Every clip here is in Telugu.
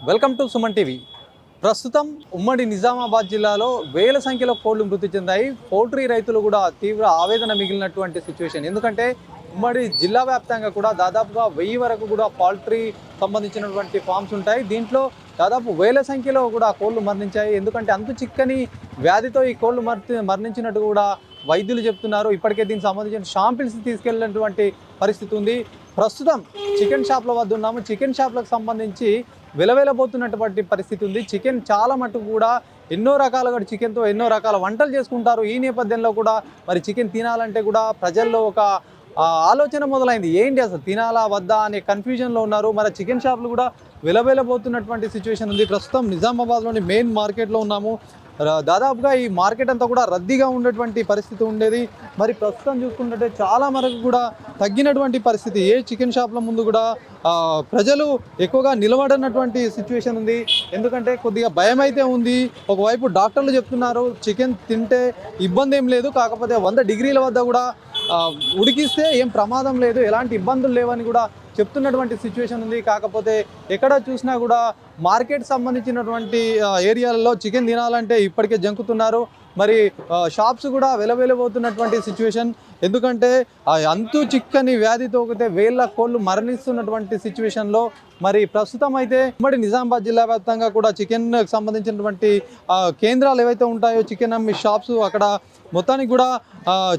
Welcome to Suman TV. ప్రస్తుతం ఉమ్మడి నిజామాబాద్ జిల్లాలో వేల సంఖ్యలో కోళ్లు మృతి చెందాయి. పౌల్ట్రీ రైతులు కూడా తీవ్ర ఆవేదన మిగిలినటువంటి సిచ్యువేషన్. ఎందుకంటే ఉమ్మడి జిల్లా వ్యాప్తంగా కూడా దాదాపుగా 1000 వరకు కూడా పౌల్ట్రీ సంబంధించినటువంటి ఫామ్స్ ఉంటాయి. దీంట్లో దాదాపు వేల సంఖ్యలో కూడా కోళ్లు మరణించాయి. ఎందుకంటే అంతు చిక్కని వ్యాధితో ఈ కోళ్లు మరణించినట్టు కూడా వైద్యులు చెప్తున్నారు. ఇప్పటికే దీనికి సంబంధించిన శాంపిల్స్ తీసుకెళ్ళినటువంటి పరిస్థితి ఉంది. ప్రస్తుతం చికెన్ షాప్ల వద్ద ఉన్నాము. చికెన్ షాప్లకు సంబంధించి వెలవెలబోతున్నటువంటి పరిస్థితి ఉంది. చికెన్ చాలా మటుకు కూడా ఎన్నో రకాలుగా చికెన్తో ఎన్నో రకాల వంటలు చేసుకుంటారు. ఈ నేపథ్యంలో కూడా మరి చికెన్ తినాలంటే కూడా ప్రజల్లో ఒక ఆలోచన మొదలైంది. ఏంటి అసలు తినాలా వద్దా అనే కన్ఫ్యూజన్లో ఉన్నారు. మరి చికెన్ షాపులు కూడా వెలవెలబోతున్నటువంటి సిచ్యువేషన్ ఉంది. ప్రస్తుతం నిజామాబాద్లోని మెయిన్ మార్కెట్లో ఉన్నాము. దాదాపుగా ఈ మార్కెట్ అంతా కూడా రద్దీగా ఉండేటువంటి పరిస్థితి ఉండేది. మరి ప్రస్తుతం చూసుకుంటే చాలా వరకు కూడా తగ్గినటువంటి పరిస్థితి. ఏ చికెన్ షాప్ల ముందు కూడా ప్రజలు ఎక్కువగా నిలబడినటువంటి సిచ్యువేషన్ ఉంది. ఎందుకంటే కొద్దిగా భయం అయితే ఉంది. ఒకవైపు డాక్టర్లు చెప్తున్నారు చికెన్ తింటే ఇబ్బంది ఏం లేదు, కాకపోతే 100 డిగ్రీల వద్ద కూడా ఉడికిస్తే ఏం ప్రమాదం లేదు, ఎలాంటి ఇబ్బందులు లేవని కూడా చెప్తున్నటువంటి సిచ్యువేషన్ ఉంది. కాకపోతే ఎక్కడ చూసినా కూడా మార్కెట్ సంబంధించినటువంటి ఏరియాలలో చికెన్ తినాలంటే ఇప్పటికే జంకుతున్నారు. మరి షాప్స్ కూడా వెలవెలబోతున్నటువంటి సిచ్యువేషన్. ఎందుకంటే అంతు చిక్కని వ్యాధితో వేల కోళ్ళు మరణిస్తున్నటువంటి సిచ్యువేషన్లో మరి ప్రస్తుతం అయితే ఉమ్మడి నిజామాబాద్ జిల్లా వ్యాప్తంగా కూడా చికెన్కి సంబంధించినటువంటి కేంద్రాలు ఏవైతే ఉంటాయో చికెన్ అమ్మి షాప్స్ అక్కడ మొత్తానికి కూడా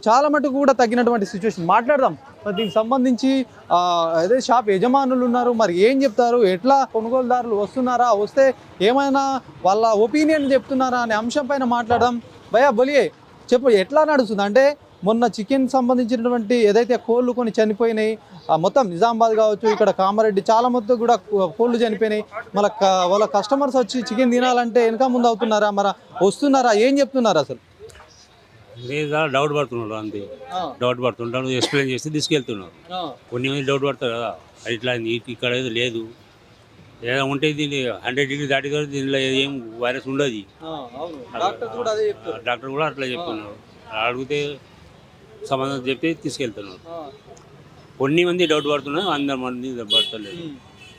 చాలా మటుకు కూడా తగ్గినటువంటి సిచ్యువేషన్. మాట్లాడదాం దీనికి సంబంధించి. అదే షాప్ యజమానులు ఉన్నారు, మరి ఏం చెప్తారు, ఎట్లా కొనుగోలుదారులు వస్తున్నారా, వస్తే ఏమైనా వాళ్ళ ఒపీనియన్ చెప్తున్నారా అనే అంశం పైన మాట్లాడదాం. భయ్యా బోలియే, చెప్పు ఎట్లా నడుస్తుంది? అంటే మొన్న చికెన్ సంబంధించినటువంటి ఏదైతే కోళ్ళు కొన్ని చనిపోయినాయి, మొత్తం నిజామాబాద్ కావచ్చు, ఇక్కడ కామారెడ్డి చాలా మొత్తం కూడా కోళ్ళు చనిపోయినాయి. మళ్ళీ వాళ్ళ కస్టమర్స్ వచ్చి చికెన్ తినాలంటే వెనక ముందు అవుతున్నారా, మరి వస్తున్నారా, ఏం చెప్తున్నారు అసలు? లేదా డౌట్ పడుతున్నాడు, అంతే డౌట్ పడుతుంటాడు, ఎక్స్ప్లెయిన్ చేసి తీసుకెళ్తున్నాడు. కొన్ని మంది డౌట్ పడతారు కదా, ఇట్లా ఇక్కడ ఏదో లేదు, ఏదో ఉంటే దీన్ని 100 డిగ్రీ దాటి దీనిలో ఏం వైరస్ ఉండదు. డాక్టర్ కూడా అట్లా చెప్తున్నారు. అడిగితే సమాధానం చెప్పి తీసుకెళ్తున్నారు. కొన్ని మంది డౌట్ పడుతున్నారు, 100 మంది పడతలేదు.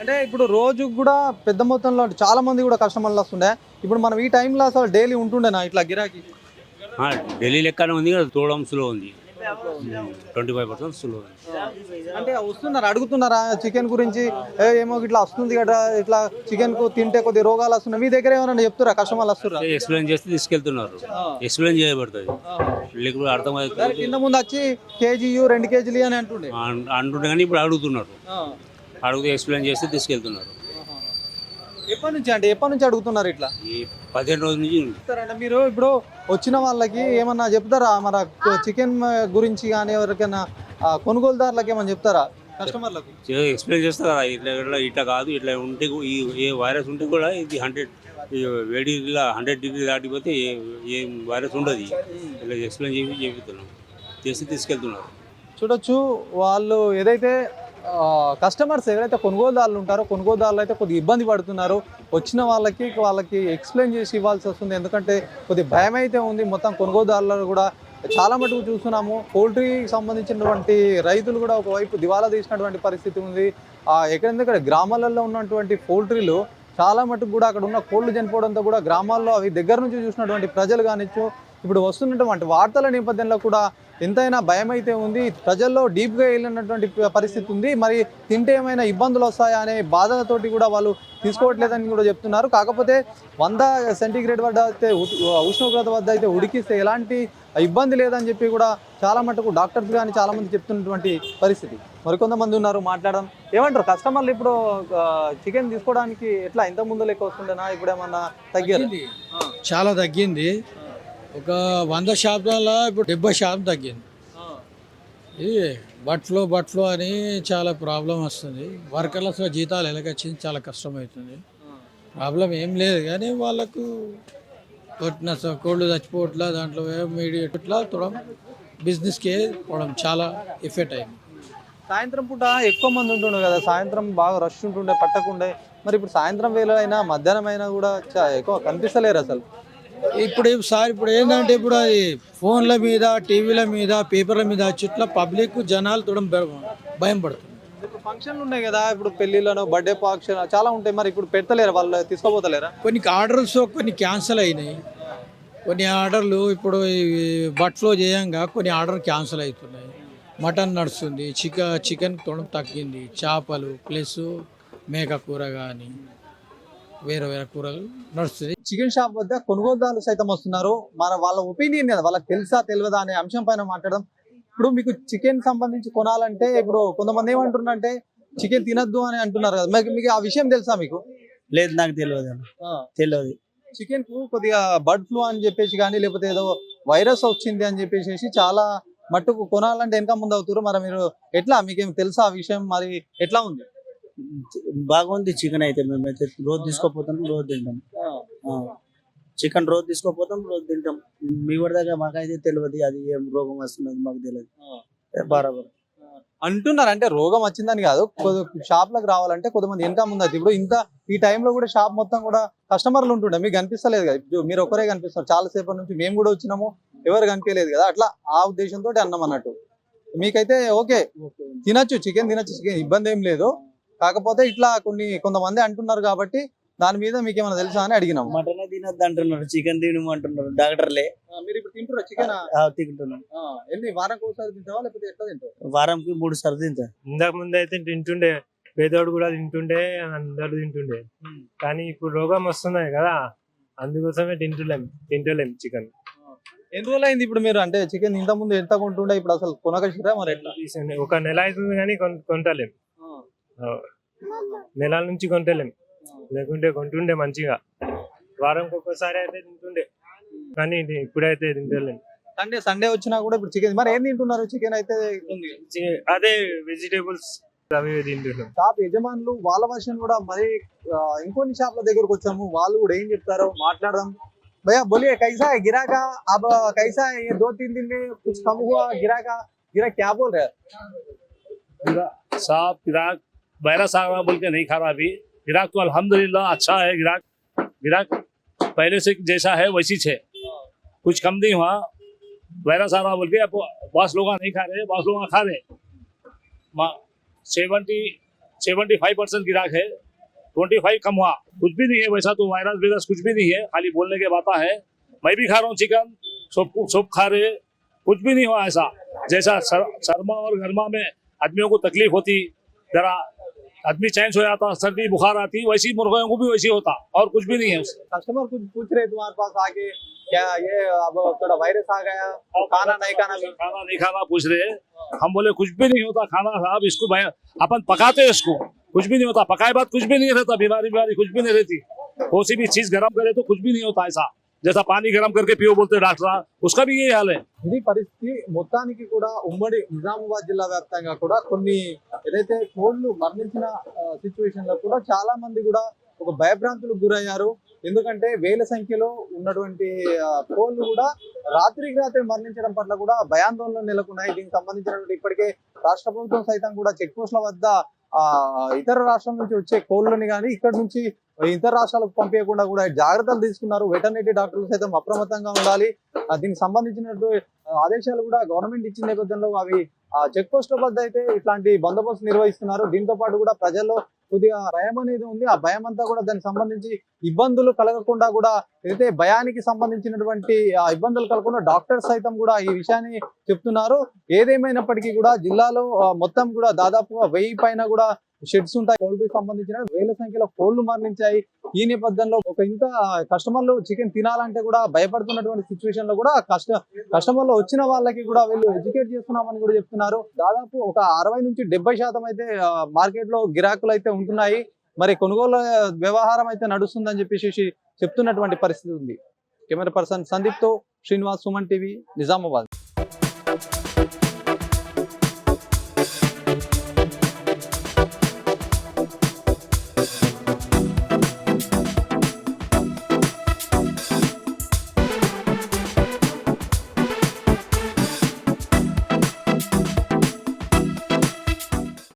అంటే ఇప్పుడు రోజు కూడా పెద్ద మొత్తంలో చాలా మంది కూడా కస్టమర్లు వస్తుండే. ఇప్పుడు మనం ఈ టైంలో అసలు డైలీ ఉంటుండేనా ఇట్లా గిరాకీ? ఢిల్లీ లెక్కనే ఉంది కదా, తోడం స్లో ఉంది, 25% స్లో ఉంది. అంటే వస్తున్నారు, అడుగుతున్నారా చికెన్ గురించి? ఏమో ఇట్లా వస్తుంది కదా, ఇట్లా చికెన్ కు తింటే కొద్ది రోగాలు వస్తున్నాయి, మీ దగ్గర ఏమైనా చెప్తారా? కస్టమర్లు వస్తున్నారు, ఎక్స్ప్లెయిన్ చేస్తే తీసుకెళ్తున్నారు. ఎక్స్ప్లెయిన్ చేయబడుతుంది, లేకపోతే అర్థమవుతుంది. కింద ముందు వచ్చి కేజీయు 2 కేజీలు అని అంటుండే కానీ ఇప్పుడు అడుగుతున్నారు. అడిగితే ఎక్స్ప్లెయిన్ చేస్తే తీసుకెళ్తున్నారు. ఎప్పటి నుంచి అడుగుతున్నారు ఇట్లా? ఈ 15 రోజుల నుంచి. మీరు ఇప్పుడు వచ్చిన వాళ్ళకి ఏమన్నా చెప్తారా మన చికెన్ గురించి కానీ, ఎవరికైనా కొనుగోలుదారులకు ఏమన్నా చెప్తారా కస్టమర్లకు? ఎక్స్ప్లెయిన్ చేస్తారు కదా, ఇట్లా కాదు, ఇట్లా ఉంటే ఏ వైరస్ ఉంటే కూడా ఇది 100 వేడి 100 డిగ్రీ దాటిపోతే ఏ వైరస్ ఉండదు. ఇలా ఎక్స్ప్లెయిన్ చేసి తీసుకెళ్తున్నారు. చూడొచ్చు, వాళ్ళు ఏదైతే కస్టమర్స్ ఎవరైతే కొనుగోలుదారులు ఉంటారో కొనుగోలుదారులు అయితే కొద్దిగా ఇబ్బంది పడుతున్నారు. వచ్చిన వాళ్ళకి ఎక్స్ప్లెయిన్ చేసి ఇవ్వాల్సి వస్తుంది. ఎందుకంటే కొద్ది భయం అయితే ఉంది. మొత్తం కొనుగోలుదారులు కూడా చాలా మటుకు చూస్తున్నాము. పౌల్ట్రీకి సంబంధించినటువంటి రైతులు కూడా ఒకవైపు దివాలా తీసినటువంటి పరిస్థితి ఉంది. ఎక్కడెక్కడ గ్రామాలలో ఉన్నటువంటి పౌల్ట్రీలు చాలా మటుకు కూడా అక్కడ ఉన్న కోళ్ళు చనిపోవడంతో కూడా గ్రామాల్లో అవి దగ్గర నుంచి చూసినటువంటి ప్రజలు కానిచ్చు ఇప్పుడు వస్తున్నటువంటి వార్తల నేపథ్యంలో కూడా ఎంతైనా భయం అయితే ఉంది. ప్రజల్లో డీప్గా వెళ్ళినటువంటి పరిస్థితి ఉంది. మరి తింటే ఏమైనా ఇబ్బందులు వస్తాయా అనే బాధతోటి కూడా వాళ్ళు తీసుకోవట్లేదని కూడా చెప్తున్నారు. కాకపోతే 100 సెంటీగ్రేడ్ వద్ద అయితే ఉష్ణోగ్రత వద్ద అయితే ఉడికిస్తే ఎలాంటి ఇబ్బంది లేదని చెప్పి కూడా చాలా మటుకు డాక్టర్స్ కానీ చాలా మంది చెప్తున్నటువంటి పరిస్థితి. మరికొంతమంది ఉన్నారు, మాట్లాడడం. ఏమంటారు కస్టమర్లు? ఇప్పుడు చికెన్ తీసుకోవడానికి ఎట్లా ఇంత ముందు లెక్క వస్తుండేనా, ఇప్పుడు ఏమన్నా తగ్గింది? చాలా తగ్గింది. ఒక 100 షాపులలో ఇప్పుడు 70 షాప్ తగ్గింది. ఇది బట్ ఫ్లో అని చాలా ప్రాబ్లం వస్తుంది. వర్కర్లకు జీతాలు ఎలాగొచ్చింది, చాలా కష్టమవుతుంది. ప్రాబ్లం ఏం లేదు కానీ వాళ్ళకు కొట్టిన కోళ్ళు చచ్చిపోవట్లా, దాంట్లో ఇమీడియట్ ఇట్లా తోడం బిజినెస్కి పోవడం చాలా ఎఫెక్ట్ అయింది. సాయంత్రం పూట ఎక్కువ మంది ఉంటుండే కదా, సాయంత్రం బాగా రష్ ఉంటుండే, పట్టకుండే. మరి ఇప్పుడు సాయంత్రం వేళ అయినా మధ్యాహ్నం అయినా కూడా ఎక్కువ కనిపిస్తలేరు అసలు. ఇప్పుడు ఏంటంటే ఇప్పుడు అది ఫోన్ల మీద, టీవీల మీద, పేపర్ల మీద చుట్ల పబ్లిక్ జనాలు తోడం భయం పడుతుంది. ఫంక్షన్లు ఉన్నాయి కదా ఇప్పుడు పెళ్లిళ్ళను బర్త్డే ఫంక్షన్ చాలా ఉంటాయి, మరి ఇప్పుడు పెడతలేరా వాళ్ళు, తీసుకోపోతలేరా? కొన్ని ఆర్డర్స్ కొన్ని క్యాన్సిల్ అయినాయి. కొన్ని ఆర్డర్లు ఇప్పుడు బట్లో చేయంగా కొన్ని ఆర్డర్ క్యాన్సిల్ అవుతున్నాయి. మటన్ నడుస్తుంది, చికెన్ తొడం తగ్గింది, చేపలు ప్లస్ మేక కూర కానీ వేరే వేరే కూరలు నడుస్తుంది. చికెన్ షాప్ వద్ద కొనుగోలుదారులు సైతం వస్తున్నారు. వాళ్ళ ఒపీనియన్ కదా, వాళ్ళకి తెలుసా తెలియదా అనే అంశం పైన మాట్లాడడం. ఇప్పుడు మీకు చికెన్ సంబంధించి కొనాలంటే ఇప్పుడు కొంతమంది ఏమంటున్నారంటే చికెన్ తినద్దు అని అంటున్నారు కదా, మీకు ఆ విషయం తెలుసా మీకు? లేదు, నాకు తెలియదు అన్న. తెలియదు. చికెన్ కు కొద్దిగా బర్డ్ ఫ్లూ అని చెప్పేసి కానీ లేకపోతే ఏదో వైరస్ వచ్చింది అని చెప్పేసి చాలా మట్టుకు కొనాలంటే వెనక ముందు అవుతారు. మరి మీరు ఎట్లా, మీకేం తెలుసా ఆ విషయం? మరి ఎట్లా ఉంది? బాగుంది చికెన్ అయితే. మేమైతే రోజు తీసుకోపోతాం, రోజు తింటాం. చికెన్ రోజు తీసుకోపోతాం, రోజు తింటాం. మీ వాడి దగ్గర మాకైతే తెలియదు అది ఏం రోగం వస్తున్నది, మాకు తెలియదు. బరాబర్ అంటున్నారు, అంటే రోగం వచ్చిందని కాదు, షాప్ లకు రావాలంటే కొంతమంది వెనక ముందు అవుతుంది. ఇప్పుడు ఇంత ఈ టైంలో కూడా షాప్ మొత్తం కూడా కస్టమర్లు ఉంటుండే, మీకు కనిపిస్తలేదు కదా, ఇప్పుడు మీరు ఒకరే కనిపిస్తారు. చాలా సేపటి నుంచి మేము కూడా వచ్చినాము, ఎవరు కనిపించలేదు కదా, అట్లా ఆ ఉద్దేశంతో అన్నాం అన్నట్టు. మీకైతే ఓకే, తినచ్చు చికెన్ ఇబ్బంది ఏం లేదు. కాకపోతే ఇట్లా కొంతమంది అంటున్నారు కాబట్టి దాని మీద మీకు ఏమైనా తెలుసా అని అడిగినాం. మటన్ తినద్దు అంటున్నారు, చికెన్ తినమంటున్నారు డాక్టర్లే. మీరు ఇప్పుడు తింటారా చికెన్? తింటున్నాం. ఎన్ని వారానికి ఒకసారి తింటావా లేకపోతే ఎట్లా తింటావు? వారంకి 3 సార్లు తింటా. ఇంతకు ముందు అయితే తింటుండే, పేదోడు కూడా తింటుండే, అందరు తింటుండే. కానీ ఇప్పుడు రోగం వస్తున్నాయి కదా, అందుకోసమే తింటలేం చికెన్. ఎన్ని రోజులు అయింది ఇప్పుడు మీరు అంటే చికెన్ ఇంత ముందు ఎంత కొంటుండే, ఇప్పుడు అసలు కొనకచ్చిరా? మరి ఎట్లా? ఒక నెల అవుతుంది కానీ కొంటలేం. నెలల నుంచి కొంటలేం, లేకుంటే కొంటుండే మంచిగా. వారంకి ఒక్కసారి అయితే తింటుండే, కానీ ఇప్పుడైతే తింటలేం. సండే వచ్చినా కూడా ఇప్పుడు చికెన్. మరి ఏం తింటున్నారు? చికెన్ అయితే అదే వెజిటేబుల్స్ అవి తింటున్నాం. షాప్ యజమానులు వాళ్ళ వర్షన్ కూడా మరి ఇంకొన్ని షాప్ల దగ్గరకు వచ్చాము, వాళ్ళు కూడా ఏం చెప్తారో మాట్లాడదాం. भैया बोलिए कैसा है गिराका? अब कैसा है ये 2-3 दिन में कुछ कम हुआ गिराका क्या बोल रहे हैं? साहब गिराक वायरस आ रहा बोल के नहीं खा रहा अभी। गिराक तो अल्हम्दुलिल्लाह अच्छा है। गिराक पहले से जैसा है वैसी है, कुछ कम नहीं हुआ। वायरस आ रहा बोल के अब बॉस लोग नहीं खा रहे, बॉस लोग खा रहे। 75% गिराक है, 25 कम हुआ। कुछ भी नहीं है वैसा, तो वायरस कुछ भी नहीं है, खाली बोलने के बात है। मैं भी खा रहा हूँ चिकन, सब खा रहे, कुछ भी नहीं हुआ ऐसा। जैसा शर्मा और गर्मा में आदमियों को तकलीफ होती, जरा आदमी चेंज हो जाता, सर्दी बुखार आती, वैसी मुर्गियों को भी वैसी होता, और कुछ भी नहीं है। कस्टमर कुछ पूछ रहे तुम्हारे पास आके, क्या ये अब थोड़ा वायरस आ गया, खाना नहीं खाना पूछ रहे। हम बोले कुछ भी नहीं होता खाना साहब, इसको अपन पकाते हैं, इसको कुछ भी नहीं होता। पकाए बाद कुछ भी नहीं रहता, बीमारी कुछ भी नहीं रहती। कोई भी चीज गर्म करे तो कुछ भी नहीं होता ऐसा। जैसा पानी गर्म करके पियो बोलते डॉक्टर, उसका भी यही हाल है। ఇది పరిస్థితి మొత్తానికి కూడా ఉమ్మడి నిజామాబాద్ జిల్లా వ్యాప్తంగా కూడా కొన్ని ఏదైతే కోళ్లు మరణించిన సిచ్యువేషన్ లో కూడా చాలా మంది కూడా ఒక భయభ్రాంతులకు గురయ్యారు. ఎందుకంటే వేల సంఖ్యలో ఉన్నటువంటి కోళ్లు కూడా రాత్రికి రాత్రి మరణించడం పట్ల కూడా భయాందోళనలు నెలకొన్నాయి. దీనికి సంబంధించినటువంటి ఇప్పటికే రాష్ట్ర ప్రభుత్వం సైతం కూడా చెక్ పోస్టుల వద్ద ఇతర రాష్ట్రాల నుంచి వచ్చే కోళ్ళని కానీ ఇక్కడ నుంచి ఇతర రాష్ట్రాలకు పంపించకుండా కూడా జాగ్రత్తలు తీసుకున్నారు. వెటర్నరీ డాక్టర్లు సైతం అప్రమత్తంగా ఉండాలి. దీనికి సంబంధించినటువంటి ఆదేశాలు కూడా గవర్నమెంట్ ఇచ్చిన నేపథ్యంలో అవి చెక్ పోస్టుల వద్ద అయితే ఇట్లాంటి బందోబస్తు నిర్వహిస్తున్నారు. దీంతో పాటు కూడా ప్రజల్లో కొద్దిగా భయం అనేది ఉంది. ఆ భయం అంతా కూడా దానికి సంబంధించి ఇబ్బందులు కలగకుండా కూడా ఏదైతే భయానికి సంబంధించినటువంటి ఇబ్బందులు కలగకుండా డాక్టర్స్ సైతం కూడా ఈ విషయాన్ని చెప్తున్నారు. ఏదేమైనప్పటికీ కూడా జిల్లాలో మొత్తం కూడా దాదాపుగా 1000 పైన కూడా షెడ్స్ ఉంటాయి. పౌల్ట్రీకి సంబంధించిన వేల సంఖ్యలో కోళ్లు మరణించాయి. ఈ నేపథ్యంలో ఒక ఇంత కస్టమర్లు చికెన్ తినాలంటే కూడా భయపడుతున్నటువంటి సిచ్యువేషన్ లో కూడా కస్టమర్లు వచ్చిన వాళ్ళకి కూడా వీళ్ళు ఎడ్యుకేట్ చేస్తున్నామని కూడా చెప్తున్నారు. దాదాపు ఒక 60 నుంచి 70% అయితే మార్కెట్ లో గిరాకులు అయితే ఉంటున్నాయి. మరి కొనుగోలు వ్యవహారం అయితే నడుస్తుందని చెప్పేసి చెప్తున్నటువంటి పరిస్థితి ఉంది. కెమెరా పర్సన్ సందీప్ తో శ్రీనివాస్, సుమన్ టీవీ, నిజామాబాద్.